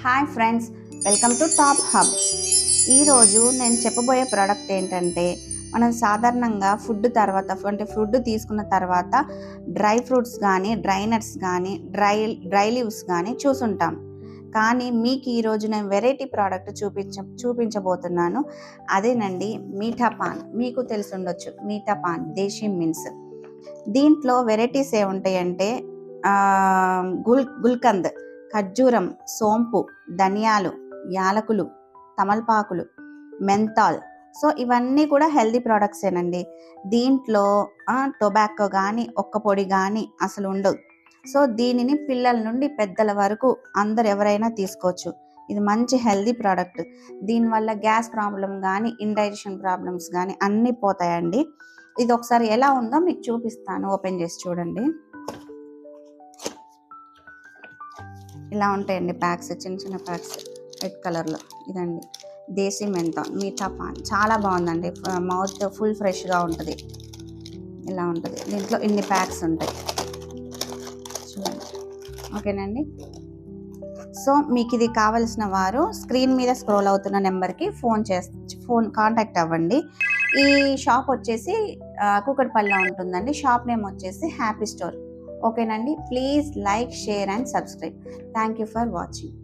Hi friends, welcome to top hub. ఈరోజు నేను చెప్పబోయే ప్రోడక్ట్ ఏంటంటే, మనం సాధారణంగా ఫుడ్ తీసుకున్న తర్వాత డ్రై ఫ్రూట్స్ కానీ, డ్రై నట్స్ కానీ, డ్రై లీవ్స్ కానీ చూసుంటాం. కానీ మీకు ఈరోజు నేను వెరైటీ ప్రోడక్ట్ చూపించబోతున్నాను. అదేనండి మీఠా పాన్. మీకు తెలిసి ఉండొచ్చు మీఠా పాన్, దేశీ మిన్స్. దీంట్లో వెరైటీస్ ఏముంటాయంటే గుల్కంద్, ఖర్జూరం, సోంపు, ధనియాలు, యాలకులు, తమలపాకులు, మెంతాల్. సో ఇవన్నీ కూడా హెల్దీ ప్రోడక్ట్సేనండి. దీంట్లో టొబాకో కానీ ఒక్క పొడి కానీ అసలు ఉండదు. సో దీనిని పిల్లల నుండి పెద్దల వరకు అందరు ఎవరైనా తీసుకోవచ్చు. ఇది మంచి హెల్దీ ప్రోడక్ట్. దీనివల్ల గ్యాస్ ప్రాబ్లం కానీ, ఇండైజెషన్ ప్రాబ్లమ్స్ కానీ అన్నీ పోతాయండి. ఇది ఒకసారి ఎలా ఉందో మీకు చూపిస్తాను. ఓపెన్ చేసి చూడండి. ఇలా ఉంటాయండి ప్యాక్స్, చిన్న చిన్న ప్యాక్స్ రెడ్ కలర్లో. ఇదండి దేశీ మెంతాల్ మీఠా పాన్. చాలా బాగుందండి. మౌత్ ఫుల్ ఫ్రెష్గా ఉంటుంది. ఇలా ఉంటుంది. దీంట్లో ఇన్ని ప్యాక్స్ ఉంటాయి చూడండి. ఓకేనండి. సో మీకు ఇది కావలసిన వారు స్క్రీన్ మీద స్క్రోల్ అవుతున్న నెంబర్కి ఫోన్ కాంటాక్ట్ అవ్వండి. ఈ షాప్ వచ్చేసి కూకట్పల్లిలో ఉంటుందండి. షాప్ నేమ్ వచ్చేసి హ్యాపీ స్టోర్. ఓకేనండి. Please like, share and subscribe. Thank you for watching.